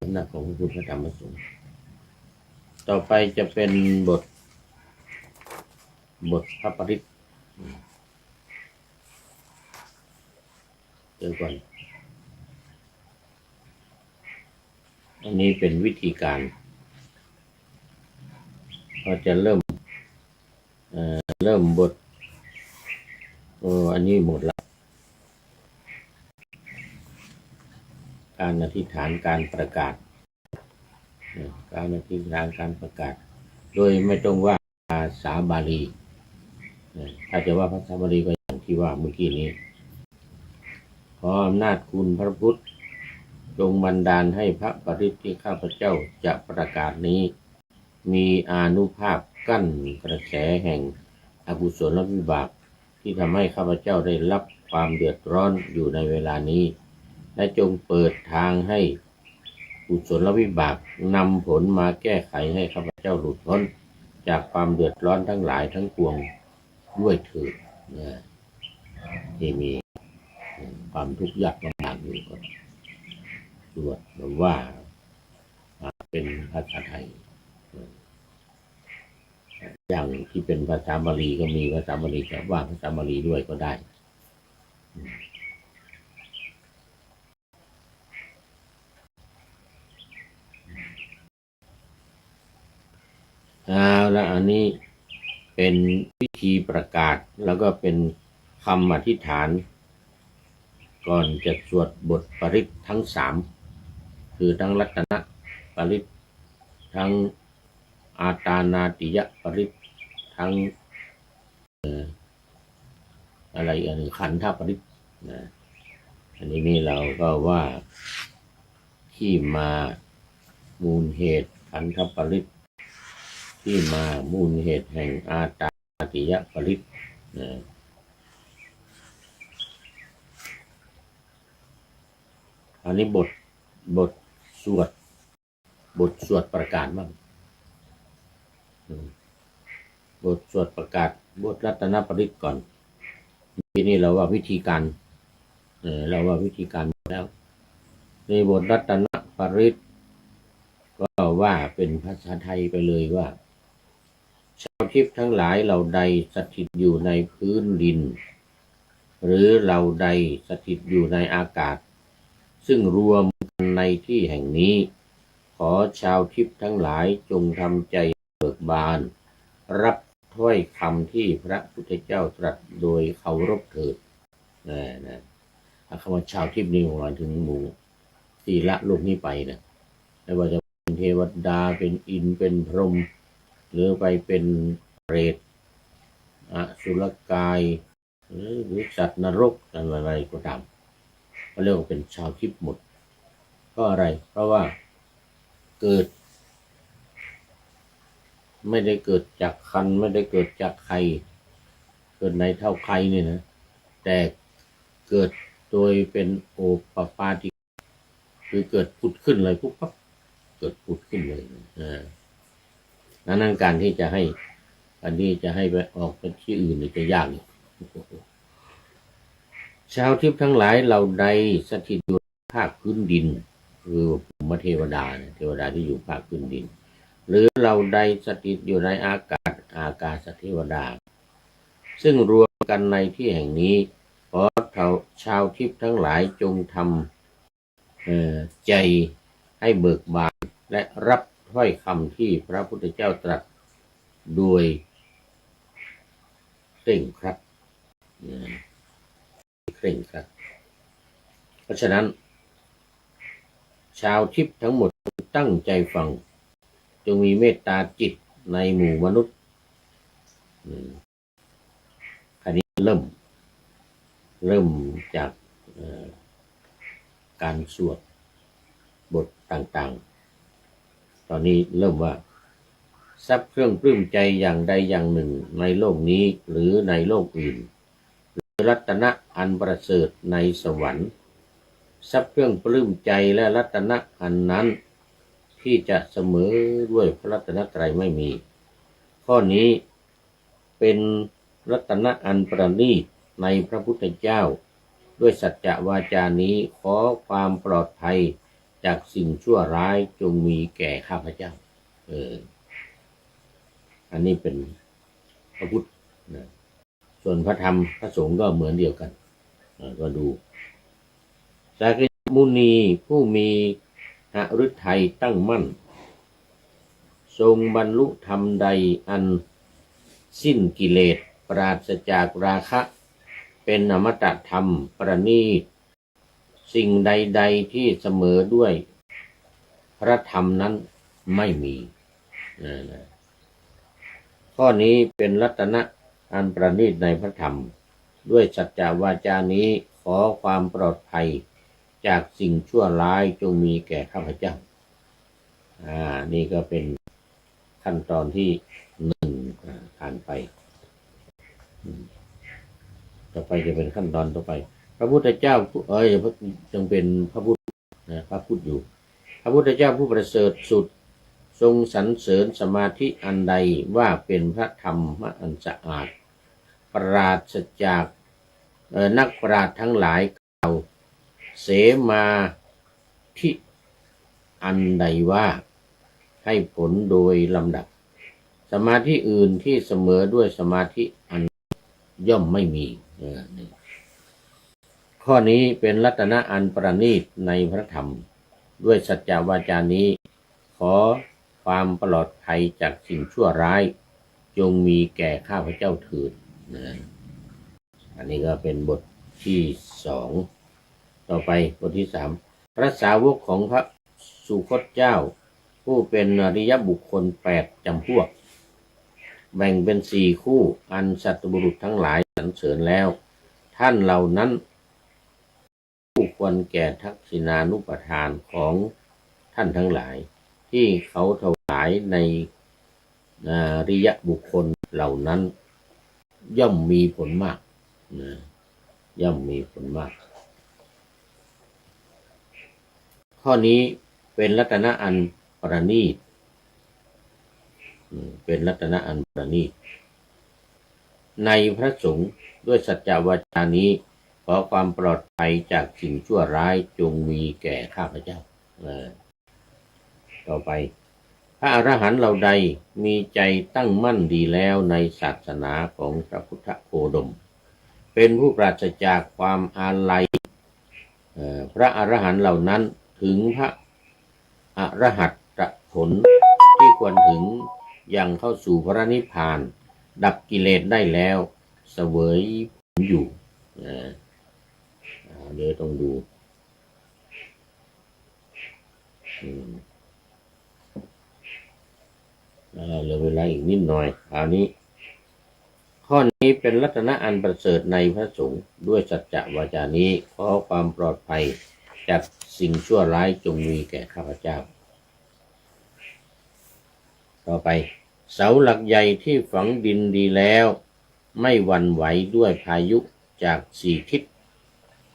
อำนาจของพระพุทธพระธรรมพระสงฆ์ต่อไปจะเป็นบทพระปริตเดี๋ยวก่อนอันนี้เป็นวิธีการเราจะเริ่มบทอันนี้หมดละการอธิษฐานการประกาศการอธิษฐานการประกาศโดยไม่ต้องว่าภาษาบาลีถ้าจะว่าภาษาบาลีก็อย่างที่ว่าเมื่อกี้นี้ขออำนาจคุณพระพุทธจงบันดาลให้พระปริตที่ข้าพเจ้าจะประกาศนี้มีอานุภาพกั้นกระแสแห่งอกุศลวิบากที่ทำให้ข้าพเจ้าได้รับความเดือดร้อนอยู่ในเวลานี้และจงเปิดทางให้กุศลวิบากนำผลมาแก้ไขให้ข้าพเจ้าหลุดพ้นจากความเดือดร้อนทั้งหลายทั้งปวงด้วยเถิดที่มีความทุกข์ยากลำบากอยู่ก็สวดหรือว่าเป็นภาษาไทยอย่างที่เป็นภาษาบาลีก็มีภาษาบาลีจะว่าภาษาบาลีด้วยก็ได้แล้วอันนี้เป็นวิธีประกาศแล้วก็เป็นคำอธิษฐานก่อนจะสวดบทปริตทั้ง3คือทั้งรัตนปริตทั้งอาตานาติยปริตทั้งอะไรขันธปริตอันนี้เราก็ว่าที่มามูลเหตุขันธปริตที่มามูลเหตุแห่งอาตานาติยปริต อันนี้บทสวดประกาศบ้างบทสวดประกาศบทรัตนปริตก่อนทีนี้เราว่าวิธีการเราว่าวิธีการแล้วในบทรัตนปริตก็ว่าเป็นภาษาไทยไปเลยว่าชาวทิพย์ทั้งหลายเหล่าใดสถิตอยู่ในพื้นดินหรือเหล่าใดสถิตอยู่ในอากาศซึ่งรวมกันในที่แห่งนี้ขอชาวทิพย์ทั้งหลายจงทำใจเบิกบานรับถ้อยคำที่พระพุทธเจ้าตรัสโดยเคารพเถิดนะคำว่าชาวทิพย์นี่หมายถึงหมู่ที่ละโลกนี้ไปนะไม่ว่าจะเป็นเทวดาเป็นอินทร์เป็นพรหมหรือไปเป็นเปรตอสุรกายหรือสัตว์นรกอะไรก็ตามก็เรียกว่าเป็นชาวทิพย์หมดก็อะไรเพราะว่าเกิดไม่ได้เกิดจากคันไม่ได้เกิดจากไข่เกิดในเท่าไข่นี่นะแต่เกิดโดยเป็นโอปปาติคือเกิดผุดขึ้นเลยปุ๊บปั๊บเกิดผุดขึ้นเลยนั้นการที่จะให้ไปออกไปที่อื่นจะยากชาวทิพย์ทั้งหลายเหล่าใดสถิตอยู่ภาคพื้นดินคือภูมิเทวดาเทวดาที่อยู่ภาคพื้นดินหรือเหล่าใดสถิตอยู่ในอากาศเทวดาซึ่งรวมกันในที่แห่งนี้ขอชาวทิพย์ทั้งหลายจงทำใจให้เบิกบานและรับถ้อยคำที่พระพุทธเจ้าตรัสโดยเคร่งครัดเพราะฉะนั้นชาวทิพย์ทั้งหมดตั้งใจฟังจงมีเมตตาจิตในหมู่มนุษย์อันนี้เริ่มจากการสวดบทต่างๆตอนนี้เริ่มว่าทรัพย์เครื่องปลื้มใจอย่างใดอย่างหนึ่งในโลกนี้หรือในโลกอื่นหรือรัตนะอันประเสริฐในสวรรค์ทรัพย์เครื่องปลื้มใจและรัตนะอันนั้นที่จะเสมอด้วยพระรัตนตรัยไม่มีข้อนี้เป็นรัตนะอันประณีตในพระพุทธเจ้าด้วยสัจจะวาจานี้ขอความปลอดภัยจากสิ่งชั่วร้ายจงมีแก่ข้าพเจ้าอันนี้เป็นพระพุทธนะส่วนพระธรรมพระสงฆ์ก็เหมือนเดียวกันก็ดูสากยมุนีผู้มีหฤทัยตั้งมั่นทรงบรรลุธรรมใดอันสิ้นกิเลสปราศจากราคะเป็นอมตะธรรมประณีตสิ่งใดๆที่เสมอด้วยพระธรรมนั้นไม่มีข้อนี้เป็นรัตนะอันประณีตในพระธรรมด้วยสัจจวาจานี้ขอความปลอดภัยจากสิ่งชั่วร้ายจงมีแก่ข้าพเจ้านี่ก็เป็นขั้นตอนที่ผ่านไปต่อไปจะเป็นขั้นตอนต่อไปพระพุทธเจ้าจึงเป็นพระพุทธพระพุทธอยู่พระพุทธเจ้าผู้ประเสริฐสุดทรงสรรเสริญสมาธิอันใดว่าเป็นพระธรรมอันสะอาดปราศจากนักปราชญ์ทั้งหลายกล่าวเสมาธิอันใดว่าให้ผลโดยลำดับสมาธิอื่นที่เสมอด้วยสมาธิอันย่อมไม่มีข้อนี้เป็นรัตนะอันประณีตในพระธรรมด้วยสัจจวาจานี้ขอความปลอดภัยจากสิ่งชั่วร้ายจงมีแก่ข้าพเจ้าเถิดอันนี้ก็เป็นบทที่2ต่อไปบทที่3พระสาวกของพระสุคตเจ้าผู้เป็นอริยบุคคล8จำพวกแบ่งเป็น4คู่อันสัตบุรุษทั้งหลายสรรเสริญแล้วท่านเหล่านั้นผู้ควรแก่ทักษิณานุปทานของท่านทั้งหลายที่เขาถวายในอริยบุคคลเหล่านั้นย่อมมีผลมากย่อมมีผลมาก ข้อนี้เป็นรัตนะอันประณีตเป็นรัตนะอันประณีตในพระสงฆ์ด้วยสัจจวาจานี้ขอความปลอดภัยจากสิ่งชั่วร้ายจงมีแก่ข้าพเจ้าต่อไปพระอรหันต์เหล่าใดมีใจตั้งมั่นดีแล้วในศาสนาของพระพุทธโคดมเป็นผู้ปราศจากความอาลัยพระอรหันต์เหล่านั้นถึงพระอรหัตผลที่ควรถึงยังเข้าสู่พระนิพพานดับกิเลสได้แล้วเสวยผลอยู่เดี๋ยวต้องดูเหลือเวลาอีกนิดหน่อยคราวนี้ข้อนี้เป็นรัตนะอันประเสริฐในพระสงฆ์ด้วยสัจจะวาจานี้ขอความปลอดภัยจากสิ่งชั่วร้ายจงมีแก่ข้าพเจ้าต่อไปเสาหลักใหญ่ที่ฝังดินดีแล้วไม่หวั่นไหวด้วยพายุจากสี่ทิศ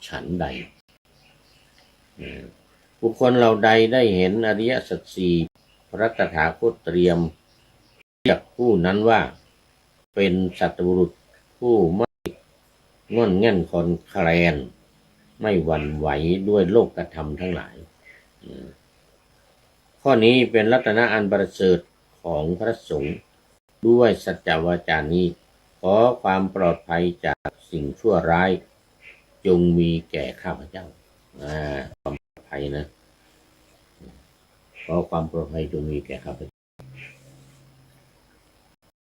ฉันใดบุคคลเหล่าใดได้เห็นอริยสัจสี่พระตถาคตเตรียมเรียกผู้นั้นว่าเป็นสัตบุรุษผู้ไม่งอนแง่นคลอนแคลนไม่หวั่นไหวด้วยโลกธรรมทั้งหลายข้อนี้เป็นรัตนะอันประเสริฐของพระสงฆ์ด้วยสัจจวาจานี้ขอความปลอดภัยจากสิ่งชั่วร้ายจงมีแก่ข้าพเจ้าความปลอดภัยนะขอความปลอดภัยจงมีแก่ข้าพเจ้า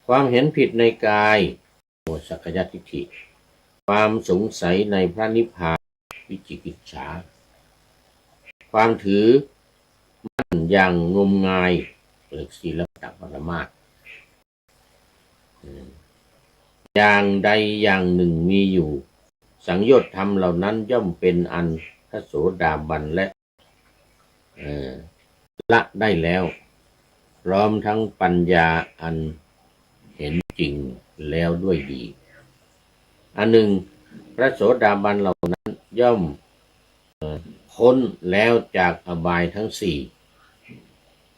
ความเห็นผิดในกายสักยทิฏฐิความสงสัยในพระนิพพานวิจิกิจฉาความถือมั่นอย่างงมงายเรียกศีลปปรมาสสอย่างใดอย่างหนึ่งมีอยู่สังโยชน์ธรรมเหล่านั้นย่อมเป็นอันพระโสดาบันและละได้แล้วพร้อมทั้งปัญญาอันเห็นจริงแล้วด้วยดีอันหนึ่งพระโสดาบันเหล่านั้นย่อมพ้นแล้วจากอบายทั้งสี่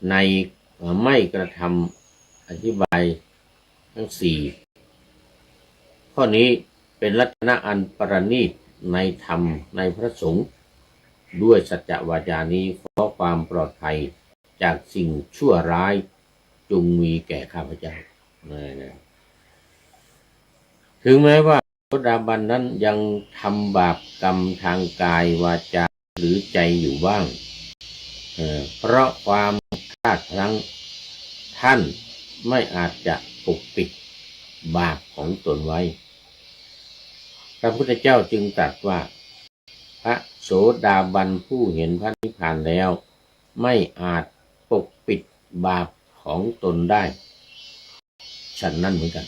ในไม่กระทำอธิบายทั้งสี่ข้อนี้เป็นรัตนะอันประณีตในธรรมในพระสงฆ์ด้วยสัจจวาจานี้ขอความปลอดภัยจากสิ่งชั่วร้ายจงมีแก่ข้าพเจ้าถึงแม้ว่าโสดาบันนั้นยังทำบาปกรรมทางกายวาจาหรือใจอยู่บ้างเพราะความพลาดพลั้งท่านไม่อาจจะปกปิดบาปของตนไว้พระพุทธเจ้าจึงตรัสว่าพระโสดาบันผู้เห็นพระนิพพานแล้วไม่อาจปกปิดบาปของตนได้ฉันนั่นเหมือนกัน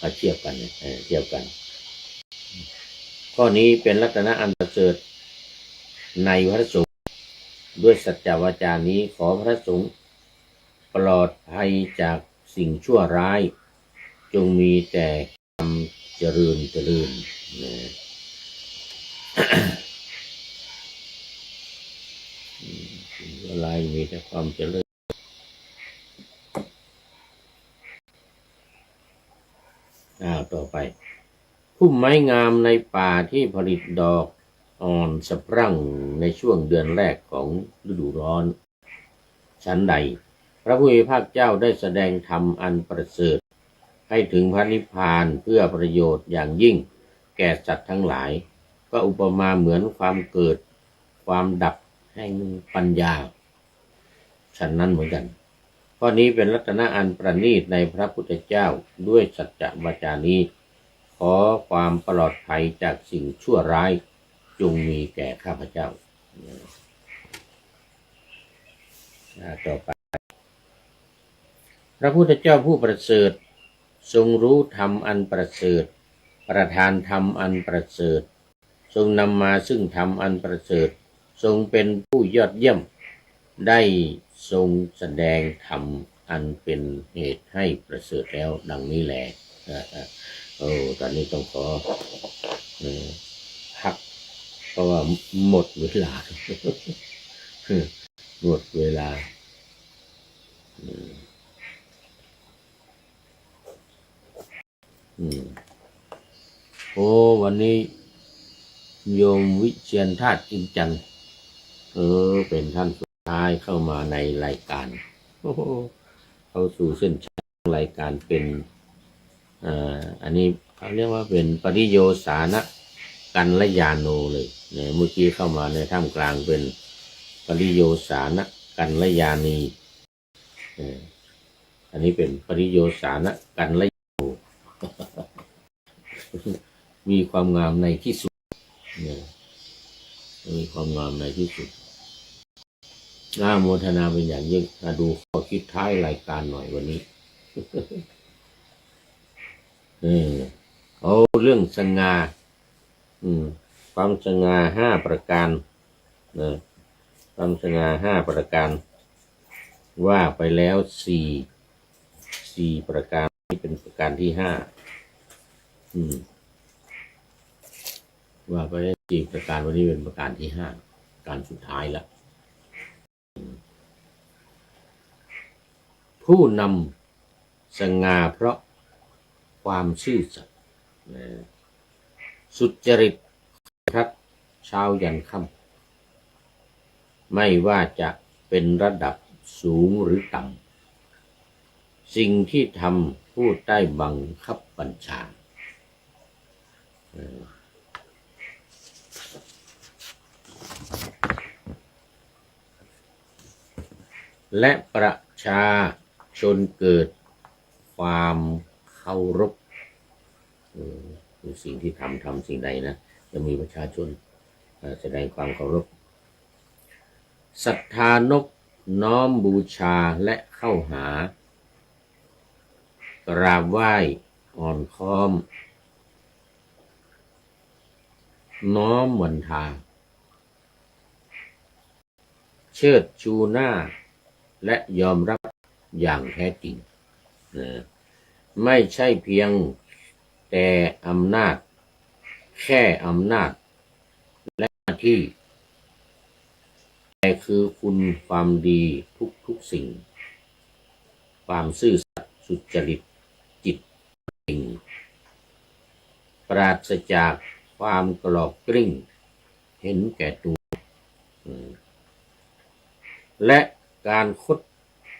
มาเทียบกันเทียบกันข้อนี้เป็นรัตนะอันประเสริฐในพระสงฆ์ด้วยสัจจวาจานี้ขอพระสงฆ์ปลอดภัยจากสิ่งชั่วร้ายจงมีแต่ความเจริญอะไรมีแต่ความเจริญต่อไปพุ่มไม้งามในป่าที่ผลิตดอกอ่อนสะพรั่งในช่วงเดือนแรกของฤดูร้อนชั้นใดพระผู้มีพระเจ้าได้แสดงธรรมอันประเสริฐให้ถึงพระนิพพานเพื่อประโยชน์อย่างยิ่งแก่สัตว์ทั้งหลายก็อุปมาเหมือนความเกิดความดับแห่งปัญญาฉันนั้นเหมือนกันข้อนี้เป็นรัตนะอันประณีตในพระพุทธเจ้าด้วยสัจจวาจานี้ขอความปลอดภัยจากสิ่งชั่วร้ายจงมีแก่ข้าพเจ้าต่อไปพระพุทธเจ้าผู้ประเสริฐทรงรู้ธรรมอันประเสริฐประทานธรรมอันประเสริฐทรงนำมาซึ่งธรรมอันประเสริฐทรงเป็นผู้ยอดเยี่ยมได้ทรงแสดงธรรมอันเป็นเหตุให้ประเสริฐแล้วดังนี้แหละตอนนี้ต้องขอพักเพราะว่าหมดเวลา หมดเวลาโอ้วันนี้โยมวิเชียรธาตุอินจันทร์เป็นท่านสุดท้ายเข้ามาในรายการเข้าสู่เส้นชัยรายการเป็นอันนี้เขาเรียกว่าเป็นปริโยสานะกัลยาโนเลยเนี่ยเมื่อกี้เข้ามาในท่ามกลางเป็นปริโยสานะกัลยาณีอันนี้เป็นปริโยสานะกัลยาโนมีความงามในที่สุดเนี่ยมีความงามในที่สุดน่าโมทนาเป็นอย่างยิ่งมาดูข้อคิดท้ายรายการหน่อยวันนี้เอาเรื่องสง่าความสง่า5 ประการความสง่า5 ประการว่าไปแล้ว4 ประการนี่เป็นประการที่5ว่าไปแล้ว4 ประการวันนี้เป็นประการที่5การสุดท้ายละผู้นำสง่าเพราะความซื่อสัตย์สุจริตครับเช้ายันค่ำไม่ว่าจะเป็นระดับสูงหรือต่ำสิ่งที่ทำพูดได้บังคับบัญชาและประชาชนเกิดความเคารพคือสิ่งที่ทำสิ่งใดนะจะมีประชาชนแสดงความเคารพศรัทธานบน้อมบูชาและเข้าหากราบไหว้อ่อนค้อมน้อมวันทาเชิดชูหน้าและยอมรับอย่างแท้จริงไม่ใช่เพียงแต่อำนาจแค่อำนาจและหน้าที่แต่คือคุณความดีทุกสิ่งความซื่อสัตย์สุจริตจิตจริงปราศจากความกลอกกลิ้งเห็นแก่ตัวและการคด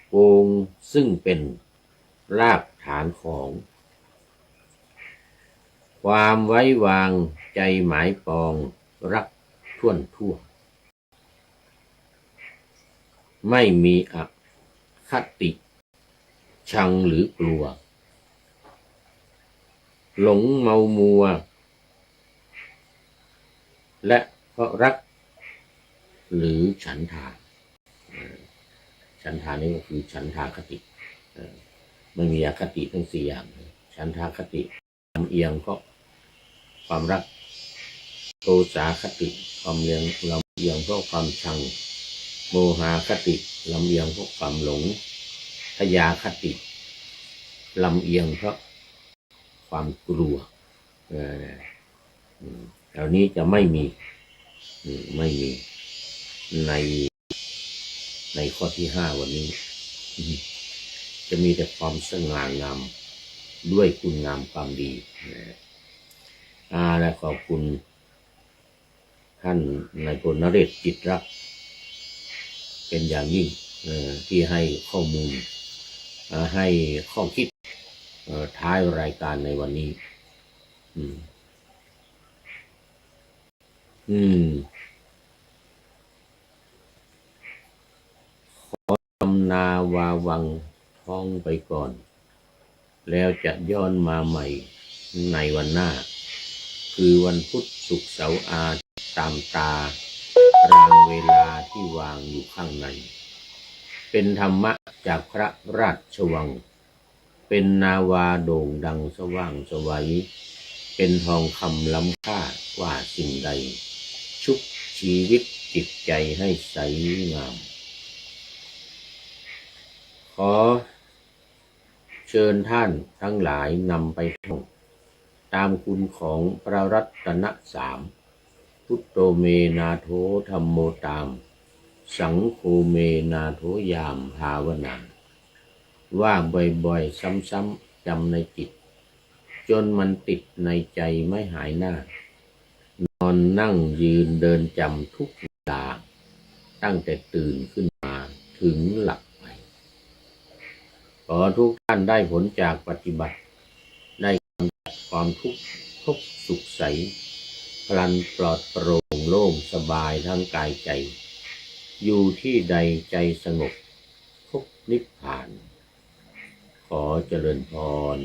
โกงซึ่งเป็นรากฐานของความไว้วางใจหมายปองรักท่วนทั่วไม่มีอคติชังหรือกลัวหลงเมามัวและเพราะรักหรือฉันทานี่ก็คือฉันทาคติไม่มีอคติทั้ง4 อย่างฉันทาคติลำเอียงเพราะความรักโทสาคติความลำเอียงเพราะความชังโมหาคติลำเอียงเพราะความหลงพยาคติลำเอียงเพราะความกลัวเหล่านี้จะไม่มีในข้อที่5วันนี้จะมีแต่ความสง่างามด้วยคุณงามความดีและขอบคุณท่านนายพลนเรศจิตรักเป็นอย่างยิ่งที่ให้ข้อมูลให้ข้อคิดท้ายรายการในวันนี้ทำนาวาวังท้องไปก่อนแล้วจะย้อนมาใหม่ในวันหน้าคือวันพุธศุกร์เสาร์อาทิตย์ตามตารางเวลาที่วางอยู่ข้างในเป็นธรรมะจากพระราชวังเป็นนาวาโด่งดังสว่างไสวเป็นทองคำล้ำค่ากว่าสิ่งใดชุบชีวิตจิตใจให้ใสงามขอเชิญท่านทั้งหลายนำไปท่องตามคุณของพระรัตน3พุทโธเมนาโถธัมโมตาม สังโฆเมนาโถยามภาวนาว่าบ่อยๆซ้ำๆจำในจิตจนมันติดในใจไม่หายหน้านอนนั่งยืนเดินจำทุกเวลาตั้งแต่ตื่นขึ้นมาถึงหลับไปขอทุกท่านได้ผลจากปฏิบัติได้ความทุกข์พบสุขใสพลันปลอดโปร่งโล่งสบายทั้งกายใจอยู่ที่ใดใจสงบพบนิพพานขอเจริญพร